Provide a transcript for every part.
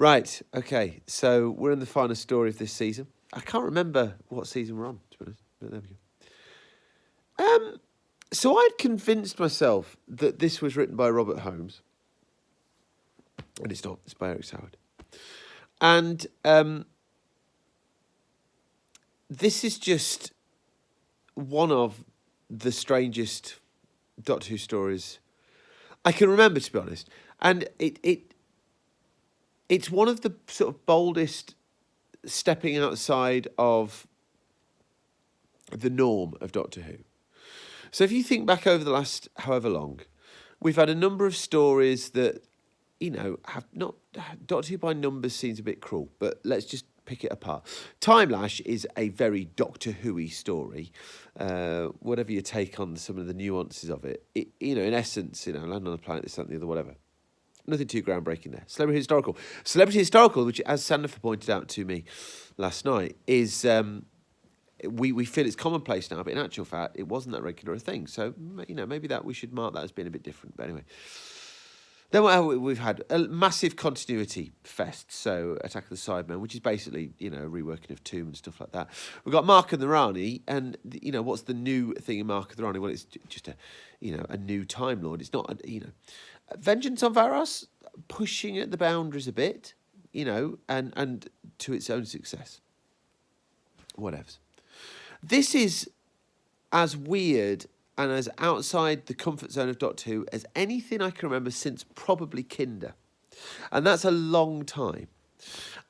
Right, okay. So we're in the final story of this season. I can't remember what season we're on, to be honest, but there we go. So I'd convinced myself that this was written by Robert Holmes. And it's not. It's by Eric Howard. And this is just one of the strangest Doctor Who stories I can remember, to be honest. And it's one of the sort of boldest stepping outside of the norm of Doctor Who. So if you think back over the last however long, we've had a number of stories that, have not... Doctor Who by numbers seems a bit cruel, but let's just pick it apart. Time Lash is a very Doctor Who-y story. Whatever your take on some of the nuances of it, in essence, Land on the Planet, this, that, and the other, whatever. Nothing too groundbreaking there. Celebrity Historical, which, as Sandifer pointed out to me last night, is... We feel it's commonplace now, but in actual fact, it wasn't that regular a thing. So, maybe that we should mark that as being a bit different. But anyway. Then we've had a massive continuity fest. So, Attack of the Cybermen, which is basically, a reworking of Tomb and stuff like that. We've got Mark and the Rani. And, what's the new thing in Mark and the Rani? Well, it's just a new Time Lord. It's not, Vengeance on Varos, pushing at the boundaries a bit, and to its own success. Whatevs. This is as weird and as outside the comfort zone of Doctor Who as anything I can remember since probably Kinder. And that's a long time.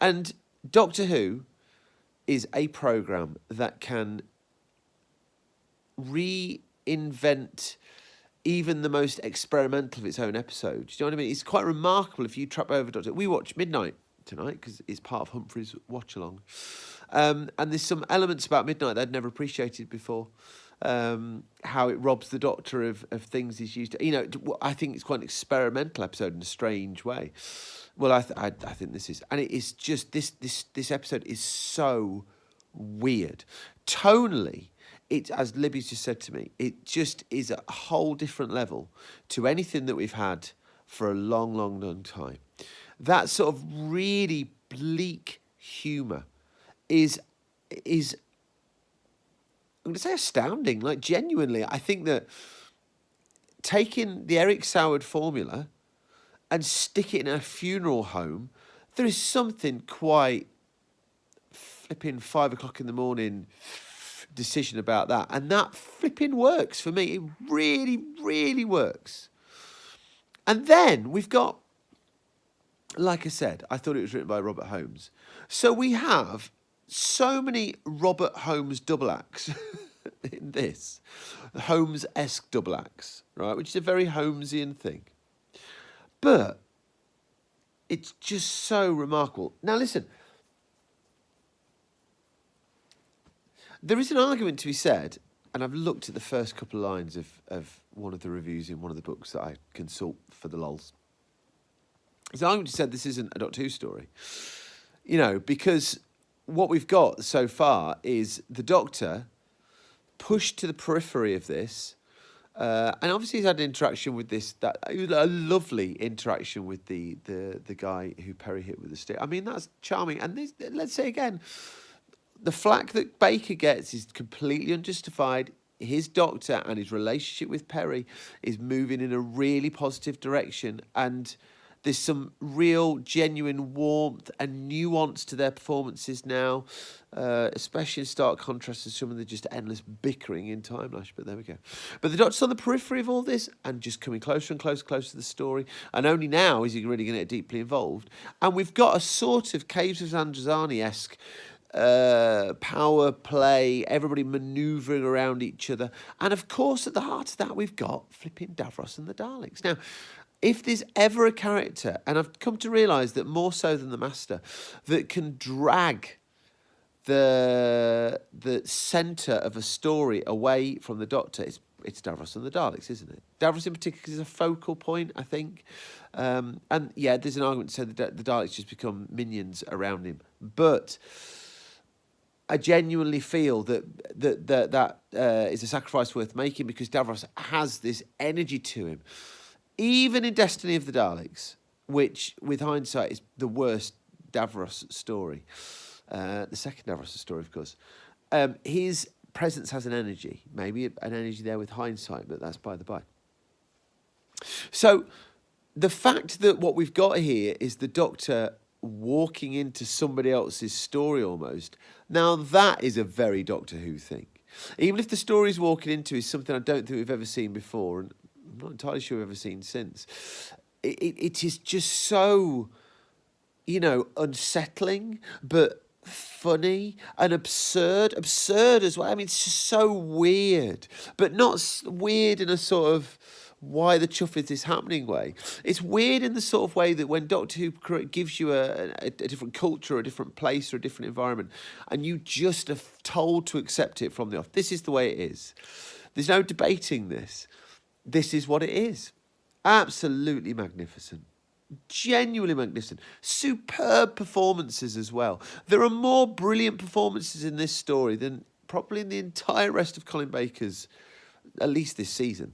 And Doctor Who is a programme that can reinvent even the most experimental of its own episodes. Do you know what I mean? It's quite remarkable if you trap over Doctor Who. We watch Midnight tonight because it's part of Humphrey's watch-along. And there's some elements about Midnight that I'd never appreciated before. How it robs the Doctor of things he's used to. I think it's quite an experimental episode in a strange way. Well, I think this is. And it is just, this episode is so weird. Tonally, it, as Libby's just said to me, it just is a whole different level to anything that we've had for a long, long, long time. That sort of really bleak humour is I'm going to say astounding, like genuinely. I think that taking the Eric Howard formula and stick it in a funeral home, there is something quite flipping 5 o'clock in the morning decision about that. And that flipping works for me. It really, really works. And then we've got, like I said, I thought it was written by Robert Holmes. So we have so many Robert Holmes double acts in this. Holmes-esque double acts, right? Which is a very Holmesian thing. But it's just so remarkable. Now listen, there is an argument to be said, and I've looked at the first couple of lines of one of the reviews in one of the books that I consult for the lols. There's an argument to be said this isn't a Doctor Who story. Because what we've got so far is the Doctor pushed to the periphery of this, and obviously he's had an interaction with a lovely interaction with the guy who Perry hit with the stick. I mean, that's charming. And let's say again, the flack that Baker gets is completely unjustified. His Doctor and his relationship with Perry is moving in a really positive direction, and there's some real, genuine warmth and nuance to their performances now, especially in stark contrast to some of the just endless bickering in Time Lash, but there we go. But the Doctor's on the periphery of all this and just coming closer and closer to the story, and only now is he really going to get deeply involved. And we've got a sort of Caves of Androzani-esque power play, everybody manoeuvring around each other. And of course, at the heart of that, we've got flipping Davros and the Daleks. Now, if there's ever a character, and I've come to realise that more so than the Master, that can drag the centre of a story away from the Doctor, it's Davros and the Daleks, isn't it? Davros in particular is a focal point, I think. And yeah, there's an argument to say that the Daleks just become minions around him. But I genuinely feel that is a sacrifice worth making, because Davros has this energy to him. Even in Destiny of the Daleks, which, with hindsight, is the worst Davros story, the second Davros story, of course, his presence has an energy, maybe an energy there with hindsight, but that's by the by. So the fact that what we've got here is the Doctor walking into somebody else's story almost, now that is a very Doctor Who thing. Even if the story he's walking into is something I don't think we've ever seen before, and I'm not entirely sure we've ever seen since, it is just so, unsettling, but funny and absurd as well. I mean, it's just so weird, but not weird in a sort of why the chuff is this happening way. It's weird in the sort of way that when Doctor Who gives you a different culture, a different place, or a different environment, and you just are told to accept it from the off. This is the way it is. There's no debating this. This is what it is. Absolutely magnificent. Genuinely magnificent. Superb performances as well. There are more brilliant performances in this story than probably in the entire rest of Colin Baker's, at least this season.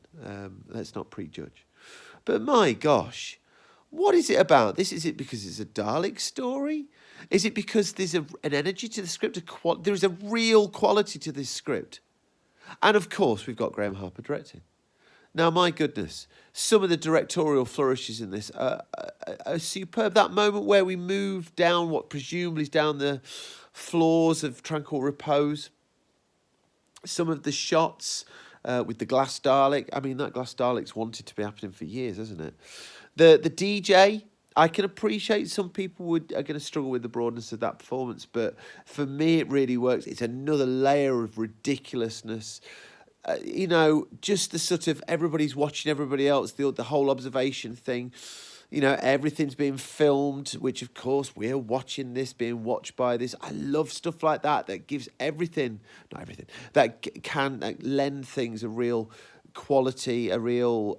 Let's not prejudge. But my gosh, what is it about this? Is it because it's a Dalek story? Is it because there's an energy to the script? There is a real quality to this script. And of course, we've got Graham Harper directing. Now, my goodness, some of the directorial flourishes in this are superb. That moment where we move down what presumably is down the floors of Tranquil Repose. Some of the shots with the glass Dalek. I mean, that glass Dalek's wanted to be happening for years, hasn't it? The DJ, I can appreciate some people are going to struggle with the broadness of that performance, but for me, it really works. It's another layer of ridiculousness. Just the sort of everybody's watching everybody else, the whole observation thing. Everything's being filmed, which of course we're watching this, being watched by this. I love stuff like that gives everything, not everything, that can lend things a real quality, a real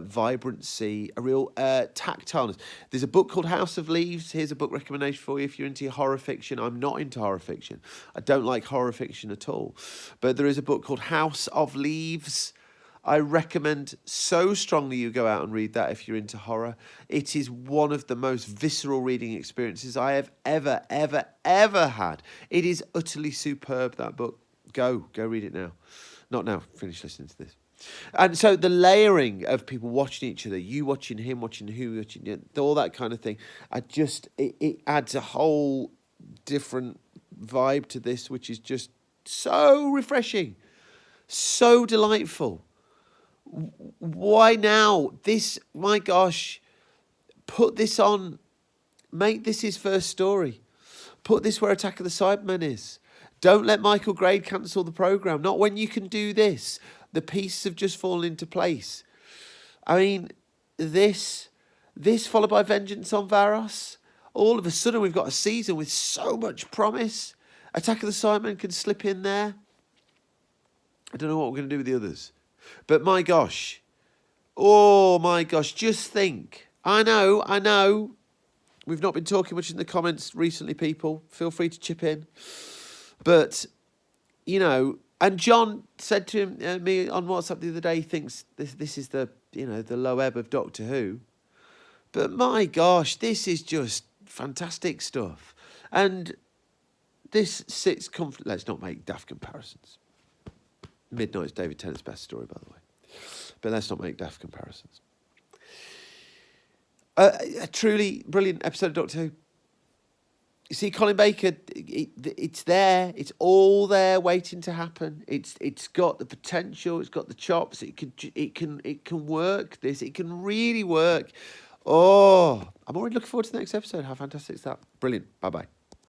vibrancy, a real tactileness. There's a book called House of Leaves. Here's a book recommendation for you if you're into horror fiction. I'm not into horror fiction. I don't like horror fiction at all. But there is a book called House of Leaves. I recommend so strongly you go out and read that if you're into horror. It is one of the most visceral reading experiences I have ever, ever, ever had. It is utterly superb, that book. Go read it now. Not now, finish listening to this. And so the layering of people watching each other, you watching him, watching who, watching you, all that kind of thing, it adds a whole different vibe to this, which is just so refreshing, so delightful. Why now? This, my gosh, put this on, make this his first story. Put this where Attack of the Cybermen is. Don't let Michael Grade cancel the programme. Not when you can do this. The pieces have just fallen into place. I mean, this followed by Vengeance on Varos. All of a sudden, we've got a season with so much promise. Attack of the Cybermen can slip in there. I don't know what we're going to do with the others. But my gosh. Oh, my gosh. Just think. I know. We've not been talking much in the comments recently, people. Feel free to chip in. But, and John said to me on WhatsApp the other day, he thinks this is the low ebb of Doctor Who. But my gosh, this is just fantastic stuff. And this sits comfortably. Let's not make daft comparisons. Midnight's David Tennant's best story, by the way. But let's not make daft comparisons. A truly brilliant episode of Doctor Who. You see, Colin Baker, it's there. It's all there, waiting to happen. It's got the potential. It's got the chops. It can work. It can really work. Oh, I'm already looking forward to the next episode. How fantastic is that? Brilliant. Bye bye.